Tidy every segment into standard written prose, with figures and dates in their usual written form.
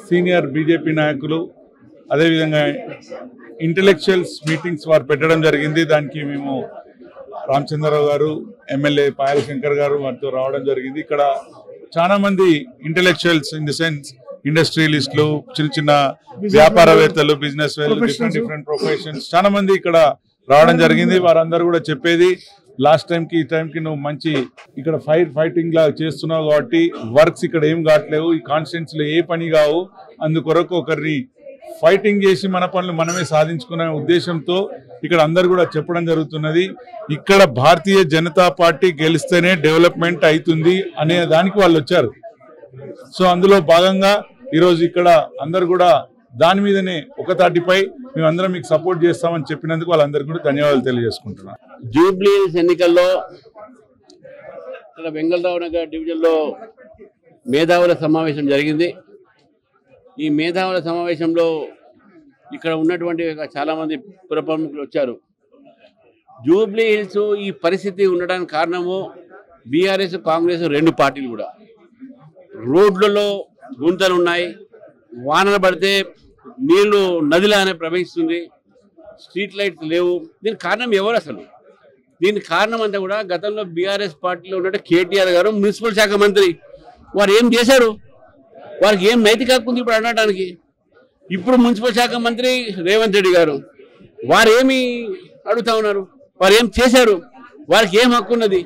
Senior BJP నాయకులు అదేవిధంగా intellectuals meetings వారు పెట్టడం జరిగింది. దానికి మేము రామచంద్రరావు గారు, ఎమ్మెల్యే పాయల శంకర్ గారు వారితో రావడం జరిగింది. ఇక్కడ చాలా మంది ఇంటెలెక్చువల్స్ ఇన్ ది సెన్స్ ఇండస్ట్రియలిస్టులు, చిన్న చిన్న వ్యాపారవేత్తలు, బిజినెస్ డిఫరెంట్ ప్రొఫెషన్స్ చాలా మంది ఇక్కడ రావడం జరిగింది. వారందరూ కూడా చెప్పేది లాస్ట్ టైంకి ఈ టైంకి నువ్వు మంచి ఇక్కడ ఫైటింగ్ లా చేస్తున్నావు కాబట్టి వర్క్స్ ఇక్కడ ఏం కావట్లేవు, ఈ కాన్స్టిట్యున్సీలో ఏ పని కావు, అందుకొరకు ఒకరిని ఫైటింగ్ చేసి మన పనులు మనమే సాధించుకునే ఉద్దేశంతో ఇక్కడ అందరు కూడా చెప్పడం జరుగుతున్నది. ఇక్కడ భారతీయ జనతా పార్టీ గెలిస్తేనే డెవలప్మెంట్ అవుతుంది అనే దానికి వాళ్ళు వచ్చారు. సో అందులో భాగంగా ఈరోజు ఇక్కడ అందరు కూడా దాని మీదనే ఒక తాటిపై మేమందరం మీకు సపోర్ట్ చేస్తామని చెప్పినందుకు వాళ్ళందరికీ కూడా ధన్యవాదాలు తెలియజేసుకుంటున్నాను. జూబ్లీ ఎన్నికల్లో ఇక్కడ వెంగళరావు నగర్ డివిజన్లో మేధావుల సమావేశం జరిగింది. ఈ మేధావుల సమావేశంలో ఇక్కడ ఉన్నటువంటి చాలామంది పురప్రముఖులు వచ్చారు. జూబ్లీ హిల్స్ ఈ పరిస్థితి ఉండడానికి కారణము బీఆర్ఎస్, కాంగ్రెస్ రెండు పార్టీలు కూడా. రోడ్లలో గుంతలు ఉన్నాయి, వానలు పడితే నీళ్లు నదిలానే ప్రవహిస్తుంది, స్ట్రీట్ లైట్స్ లేవు. దీనికి కారణం ఎవరు అసలు? దీనికి కారణం అంతా కూడా గతంలో బీఆర్ఎస్ పార్టీలో ఉన్నట్టు కేటీఆర్ గారు మున్సిపల్ శాఖ మంత్రి. వారు ఏం చేశారు? వారికి ఏం నైతిక హక్కు ఉంది ఇప్పుడు అనడానికి? ఇప్పుడు మున్సిపల్ శాఖ మంత్రి రేవంత్ రెడ్డి గారు వారు ఏమి అడుగుతా ఉన్నారు? వారు ఏం చేశారు? వారికి ఏం హక్కు ఉన్నది?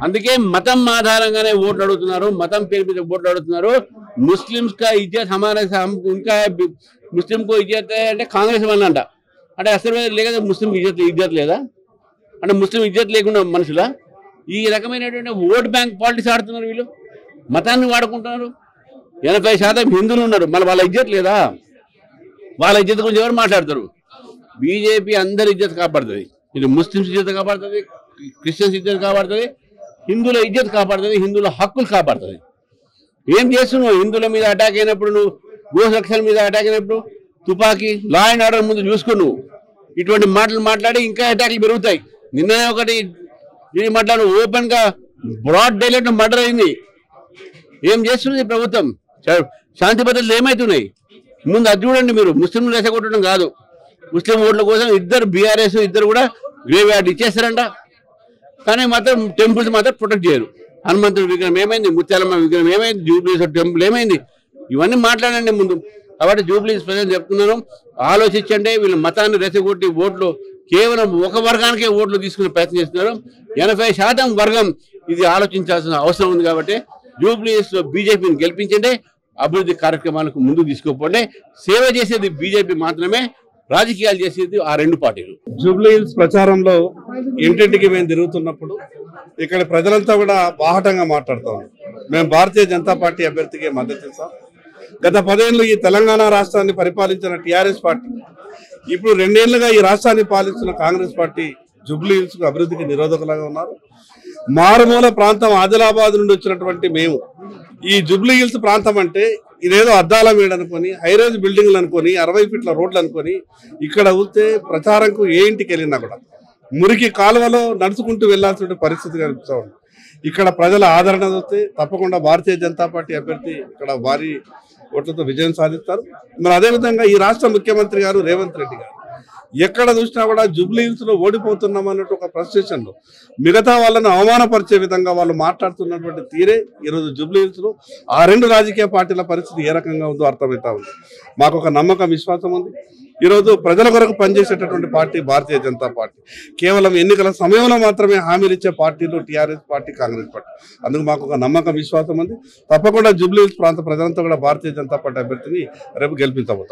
అందుకే మతం ఆధారంగానే ఓట్లు అడుగుతున్నారు, మతం పేరు మీద ఓట్లు అడుగుతున్నారు. ముస్లిమ్స్ కా ఇజ్జత్ హమారా ఇంకా ముస్లిం కో ఇజ్జత్ అంటే కాంగ్రెస్ వల్ల అంట. అంటే అసలు లేదా ముస్లిం ఇజ్జత్ లేదా అంటే ముస్లిం ఇజ్జత్ లేకుండా మనుషులా? ఈ రకమైనటువంటి ఓట్ బ్యాంక్ పాలిటిక్స్ ఆడుతున్నారు వీళ్ళు, మతాన్ని వాడుకుంటున్నారు. 80% హిందువులు ఉన్నారు, మళ్ళీ వాళ్ళ ఇజ్జత్ లేదా? వాళ్ళ ఇజ్జత్ గురించి ఎవరు మాట్లాడతారు? బీజేపీ అందరి ఇజ్జత్ కాపాడుతుంది. ఇది ముస్లిమ్స్ ఇజ్జత్ కాపాడుతుంది, క్రిస్టియన్స్ ఇజ్జత్ కాపాడుతుంది, హిందువుల ఇజ్జత్ కాపాడుతుంది, హిందువుల హక్కులు కాపాడుతుంది. ఏం చేస్తున్నావు? హిందువుల మీద అటాక్ అయినప్పుడు, నువ్వు గోసక్షల మీద అటాక్ అయినప్పుడు తుపాకీ లా అండ్ ఆర్డర్ ముందు చూసుకున్నావు. ఇటువంటి మాటలు మాట్లాడి ఇంకా అటాక్లు పెరుగుతాయి. నిన్ననే ఒకటి ఇది మాట్లాడు, ఓపెన్ గా బ్రాడ్ డైలైట్ మర్డర్ అయింది. ఏం చేస్తున్నది ప్రభుత్వం? శాంతి భద్రతలు ఏమవుతున్నాయి? ముందు అది చూడండి. మీరు ముస్లింలు రెచ్చగొట్టడం కాదు, ముస్లిం ఓట్ల కోసం ఇద్దరు బీఆర్ఎస్ ఇద్దరు కూడా గ్రేవ్ యార్డ్ ఇచ్చేస్తారంట. కానీ మాత్రం టెంపుల్స్ మాత్రం ప్రొటెక్ట్ చేయరు. హనుమంతుడి విగ్రహం ఏమైంది? ముత్యాలమ్మ విగ్రహం ఏమైంది? జూబ్లీస్ టెంపుల్ ఏమైంది? ఇవన్నీ మాట్లాడండి ముందు. కాబట్టి జూబ్లీస్ ప్రజలు చెప్తున్నాను, ఆలోచించండి. వీళ్ళు మతాన్ని రెచ్చగొట్టి ఓట్లు కేవలం ఒక వర్గానికే ఓట్లు తీసుకునే ప్రయత్నం చేస్తున్నారు. 80% వర్గం ఇది ఆలోచించాల్సిన అవసరం ఉంది. కాబట్టి జూబ్లీస్ బీజేపీని గెలిపించండి, అభివృద్ధి కార్యక్రమాలకు ముందుకు తీసుకోకపోండి. సేవ చేసేది బీజేపీ మాత్రమే, రాజకీయాలు చేసేది ఆ రెండు పార్టీలు. జూబ్లీ హిల్స్ ప్రచారంలో ఇంటింటికి మేము తిరుగుతున్నప్పుడు ఇక్కడ ప్రజలంతా కూడా బాహటంగా మాట్లాడుతాం. మేము భారతీయ జనతా పార్టీ అభ్యర్థికి మద్దతు ఇస్తాం. గత 10 ఏళ్ళు ఈ తెలంగాణ రాష్ట్రాన్ని పరిపాలించిన టీఆర్ఎస్ పార్టీ, ఇప్పుడు 2 ఏళ్లుగా ఈ రాష్ట్రాన్ని పాలిస్తున్న కాంగ్రెస్ పార్టీ జూబ్లీ హిల్స్ కు అభివృద్ధికి నిరోధకులుగా ఉన్నారు. మారుమూల ప్రాంతం ఆదిలాబాద్ నుండి వచ్చినటువంటి మేము ఈ జూబ్లీ హిల్స్ ప్రాంతం అంటే ఇదేదో అద్దాల మేడ అనుకొని, హైరేజ్ బిల్డింగ్లు అనుకొని, 60 ఫీట్ల రోడ్లు అనుకొని ఇక్కడ వస్తే ప్రచారంకు ఏ ఇంటికి వెళ్ళినా కూడా మురికి కాలువలో నడుచుకుంటూ వెళ్లాల్సిన పరిస్థితి కనిపిస్తూ ఉంది. ఇక్కడ ప్రజల ఆదరణ వస్తే తప్పకుండా భారతీయ జనతా పార్టీ అభ్యర్థి ఇక్కడ భారీ ఓట్లతో విజయం సాధిస్తారు. మరి అదేవిధంగా ఈ రాష్ట్ర ముఖ్యమంత్రి గారు రేవంత్ రెడ్డి గారు ఎక్కడ చూసినా కూడా జూబ్లీ హిల్స్ లో ఓడిపోతున్నాం అన్నట్టు ఒక ఫ్రస్ట్రేషన్ లో మిగతా వాళ్ళని అవమానపరిచే విధంగా వాళ్ళు మాట్లాడుతున్నటువంటి తీరే ఈరోజు జూబ్లీ హిల్స్ లో ఆ రెండు రాజకీయ పార్టీల పరిస్థితి ఏ రకంగా ఉందో అర్థమవుతా ఉంది. మాకు ఒక నమ్మకం, విశ్వాసం ఉంది. ఈరోజు ప్రజల కొరకు పనిచేసేటటువంటి పార్టీ భారతీయ జనతా పార్టీ. కేవలం ఎన్నికల సమయంలో మాత్రమే హామీలు ఇచ్చే పార్టీలు టీఆర్ఎస్ పార్టీ, కాంగ్రెస్ పార్టీ. అందుకు మాకు ఒక నమ్మకం, విశ్వాసం ఉంది. తప్పకుండా జూబ్లీ హిల్స్ ప్రాంత ప్రజలంతా కూడా భారతీయ జనతా పార్టీ అభ్యర్థిని రేపు గెలిపించబోతాం.